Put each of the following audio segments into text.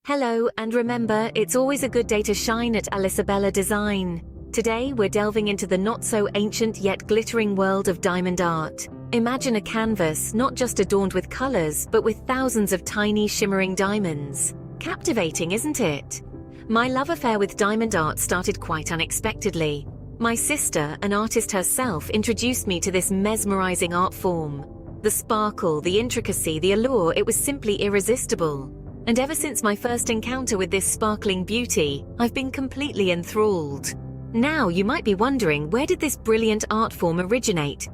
Hello, and remember, it's always a good day to shine at Alisabella Design. Today, we're delving into the not-so-ancient yet glittering world of diamond art. Imagine a canvas not just adorned with colors, but with thousands of tiny, shimmering diamonds. Captivating, isn't it? My love affair with diamond art started quite unexpectedly. My sister, an artist herself, introduced me to this mesmerizing art form. The sparkle, the intricacy, the allure, it was simply irresistible. And ever since my first encounter with this sparkling beauty, I've been completely enthralled. Now, you might be wondering, where did this brilliant art form originate?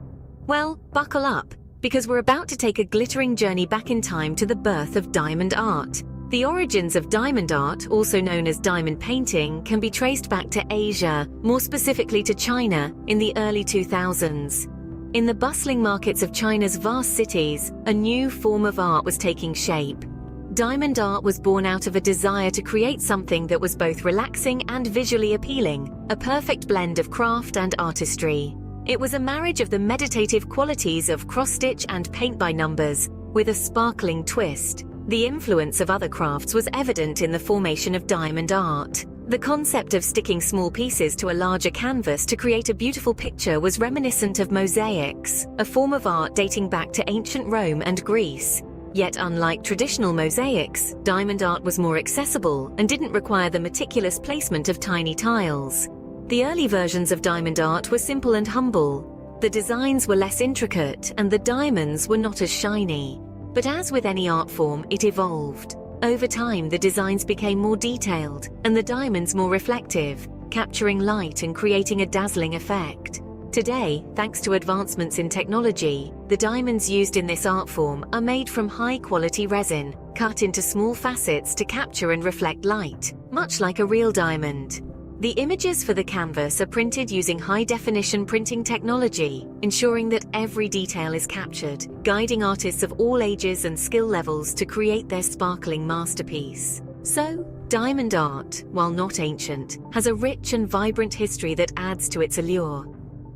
Well, buckle up, because we're about to take a glittering journey back in time to the birth of diamond art. The origins of diamond art, also known as diamond painting, can be traced back to Asia, more specifically to China, in the early 2000s. In the bustling markets of China's vast cities, a new form of art was taking shape. Diamond art was born out of a desire to create something that was both relaxing and visually appealing, a perfect blend of craft and artistry. It was a marriage of the meditative qualities of cross-stitch and paint by numbers, with a sparkling twist. The influence of other crafts was evident in the formation of diamond art. The concept of sticking small pieces to a larger canvas to create a beautiful picture was reminiscent of mosaics, a form of art dating back to ancient Rome and Greece. Yet unlike traditional mosaics, diamond art was more accessible and didn't require the meticulous placement of tiny tiles. The early versions of diamond art were simple and humble. The designs were less intricate and the diamonds were not as shiny. But as with any art form, it evolved. Over time, the designs became more detailed and the diamonds more reflective, capturing light and creating a dazzling effect. Today, thanks to advancements in technology, the diamonds used in this art form are made from high-quality resin, cut into small facets to capture and reflect light, much like a real diamond. The images for the canvas are printed using high-definition printing technology, ensuring that every detail is captured, guiding artists of all ages and skill levels to create their sparkling masterpiece. So, diamond art, while not ancient, has a rich and vibrant history that adds to its allure.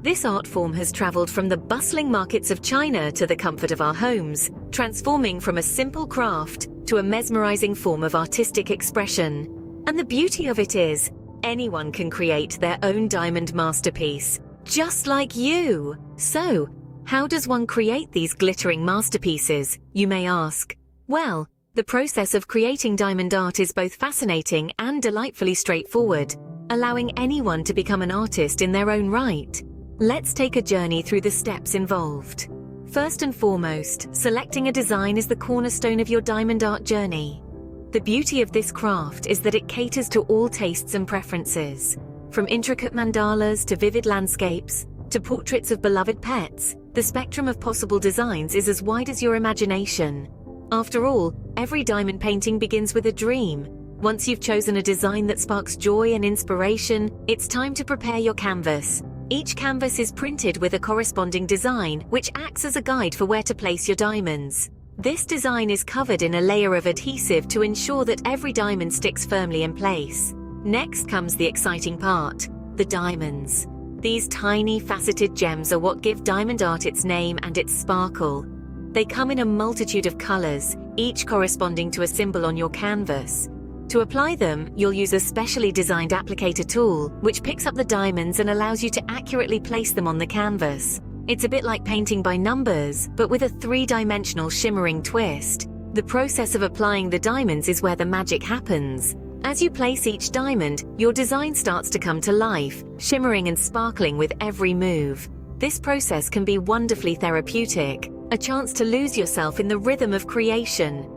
This art form has traveled from the bustling markets of China to the comfort of our homes, transforming from a simple craft to a mesmerizing form of artistic expression. And the beauty of it is, anyone can create their own diamond masterpiece, just like you. So, how does one create these glittering masterpieces, you may ask? Well, the process of creating diamond art is both fascinating and delightfully straightforward, allowing anyone to become an artist in their own right. Let's take a journey through the steps involved. First and foremost, selecting a design is the cornerstone of your diamond art journey. The beauty of this craft is that it caters to all tastes and preferences. From intricate mandalas to vivid landscapes, to portraits of beloved pets, the spectrum of possible designs is as wide as your imagination. After all, every diamond painting begins with a dream. Once you've chosen a design that sparks joy and inspiration, it's time to prepare your canvas. Each canvas is printed with a corresponding design, which acts as a guide for where to place your diamonds. This design is covered in a layer of adhesive to ensure that every diamond sticks firmly in place. Next comes the exciting part, the diamonds. These tiny faceted gems are what give diamond art its name and its sparkle. They come in a multitude of colors, each corresponding to a symbol on your canvas. To apply them, you'll use a specially designed applicator tool, which picks up the diamonds and allows you to accurately place them on the canvas. It's a bit like painting by numbers, but with a three-dimensional shimmering twist. The process of applying the diamonds is where the magic happens. As you place each diamond, your design starts to come to life, shimmering and sparkling with every move. This process can be wonderfully therapeutic, a chance to lose yourself in the rhythm of creation.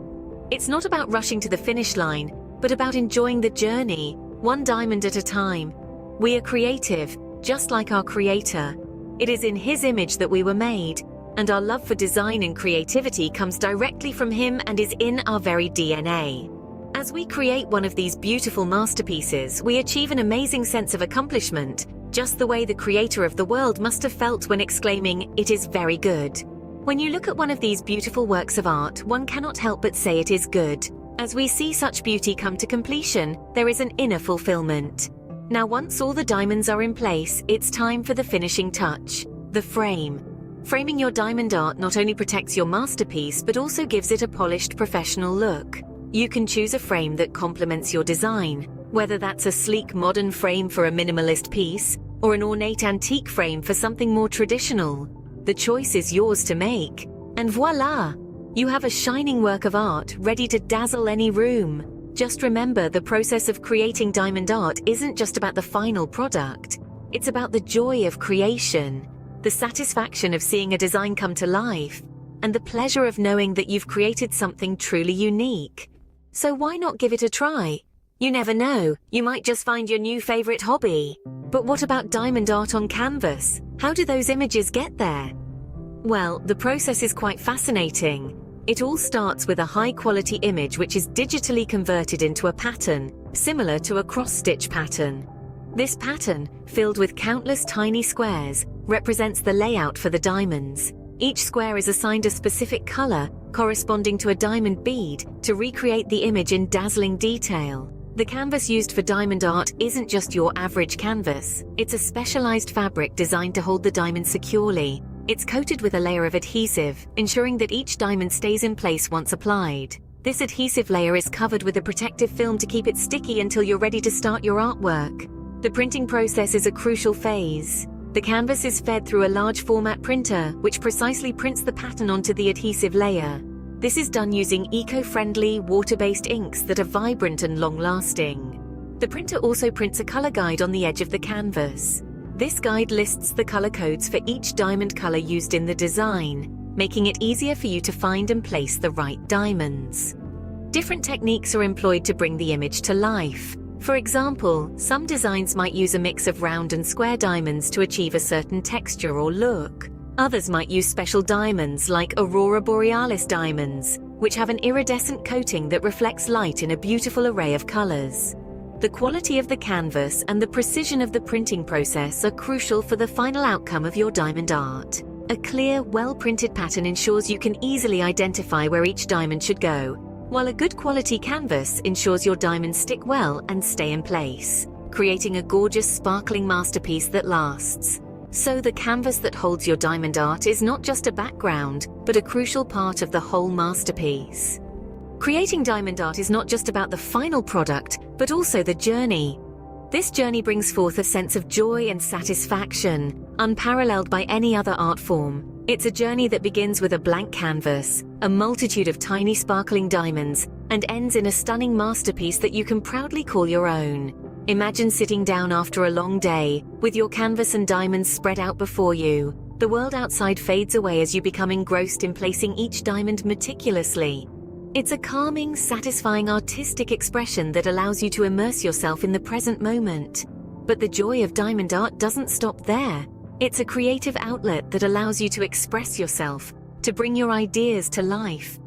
It's not about rushing to the finish line, but about enjoying the journey, one diamond at a time. We are creative, just like our Creator. It is in His image that we were made, and our love for design and creativity comes directly from Him and is in our very DNA. As we create one of these beautiful masterpieces, we achieve an amazing sense of accomplishment, just the way the Creator of the world must have felt when exclaiming, "It is very good." When you look at one of these beautiful works of art, one cannot help but say it is good. As we see such beauty come to completion, there is an inner fulfillment. Now, once all the diamonds are in place, it's time for the finishing touch, the frame. Framing your diamond art not only protects your masterpiece, but also gives it a polished professional look. You can choose a frame that complements your design, whether that's a sleek modern frame for a minimalist piece or an ornate antique frame for something more traditional. The choice is yours to make, and voila! You have a shining work of art ready to dazzle any room. Just remember, the process of creating diamond art isn't just about the final product. It's about the joy of creation, the satisfaction of seeing a design come to life, and the pleasure of knowing that you've created something truly unique. So why not give it a try? You never know, you might just find your new favorite hobby. But what about diamond art on canvas? How do those images get there? Well, the process is quite fascinating. It all starts with a high-quality image which is digitally converted into a pattern, similar to a cross-stitch pattern. This pattern, filled with countless tiny squares, represents the layout for the diamonds. Each square is assigned a specific color, corresponding to a diamond bead, to recreate the image in dazzling detail. The canvas used for diamond art isn't just your average canvas. It's a specialized fabric designed to hold the diamond securely. It's coated with a layer of adhesive, ensuring that each diamond stays in place once applied. This adhesive layer is covered with a protective film to keep it sticky until you're ready to start your artwork. The printing process is a crucial phase. The canvas is fed through a large format printer, which precisely prints the pattern onto the adhesive layer. This is done using eco-friendly, water-based inks that are vibrant and long-lasting. The printer also prints a color guide on the edge of the canvas. This guide lists the color codes for each diamond color used in the design, making it easier for you to find and place the right diamonds. Different techniques are employed to bring the image to life. For example, some designs might use a mix of round and square diamonds to achieve a certain texture or look. Others might use special diamonds like aurora borealis diamonds, which have an iridescent coating that reflects light in a beautiful array of colors. The quality of the canvas and the precision of the printing process are crucial for the final outcome of your diamond art. A clear, well-printed pattern ensures you can easily identify where each diamond should go, while a good quality canvas ensures your diamonds stick well and stay in place, creating a gorgeous, sparkling masterpiece that lasts. So the canvas that holds your diamond art is not just a background, but a crucial part of the whole masterpiece. Creating diamond art is not just about the final product, but also the journey. This journey brings forth a sense of joy and satisfaction, unparalleled by any other art form. It's a journey that begins with a blank canvas, a multitude of tiny sparkling diamonds, and ends in a stunning masterpiece that you can proudly call your own. Imagine sitting down after a long day, with your canvas and diamonds spread out before you. The world outside fades away as you become engrossed in placing each diamond meticulously. It's a calming, satisfying artistic expression that allows you to immerse yourself in the present moment. But the joy of diamond art doesn't stop there. It's a creative outlet that allows you to express yourself, to bring your ideas to life.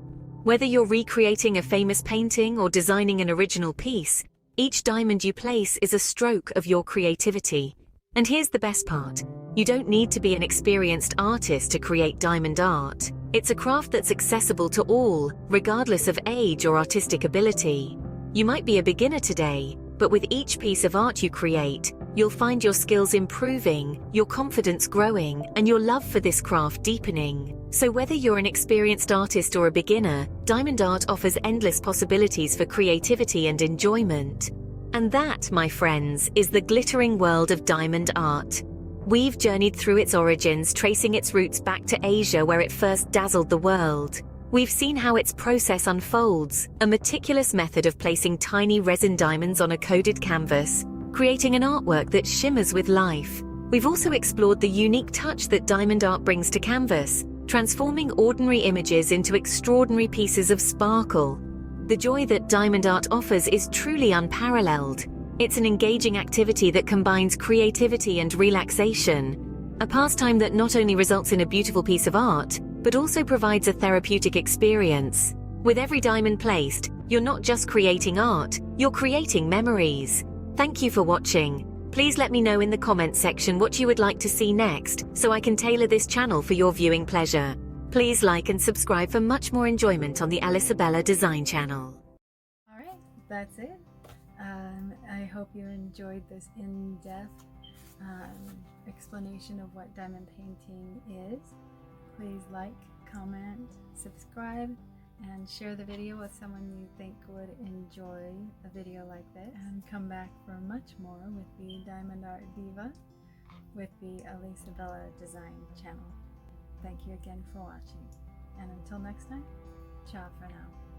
Whether you're recreating a famous painting or designing an original piece, each diamond you place is a stroke of your creativity. And here's the best part. You don't need to be an experienced artist to create diamond art. It's a craft that's accessible to all, regardless of age or artistic ability. You might be a beginner today, but with each piece of art you create, you'll find your skills improving, your confidence growing, and your love for this craft deepening. So whether you're an experienced artist or a beginner, diamond art offers endless possibilities for creativity and enjoyment. And that, my friends, is the glittering world of diamond art. We've journeyed through its origins, tracing its roots back to Asia where it first dazzled the world. We've seen how its process unfolds, a meticulous method of placing tiny resin diamonds on a coded canvas, creating an artwork that shimmers with life. We've also explored the unique touch that diamond art brings to canvas, transforming ordinary images into extraordinary pieces of sparkle. The joy that diamond art offers is truly unparalleled. It's an engaging activity that combines creativity and relaxation, a pastime that not only results in a beautiful piece of art, but also provides a therapeutic experience. With every diamond placed, you're not just creating art, you're creating memories. Thank you for watching. Please let me know in the comments section what you would like to see next, so I can tailor this channel for your viewing pleasure. Please like and subscribe for much more enjoyment on the Elisabella Design channel. Alright, that's it. I hope you enjoyed this in-depth explanation of what diamond painting is. Please like, comment, subscribe, and share the video with someone you think would enjoy a video like this. And come back for much more with the Diamond Art Diva with the Elisabella Design channel. Thank you again for watching. And until next time, ciao for now.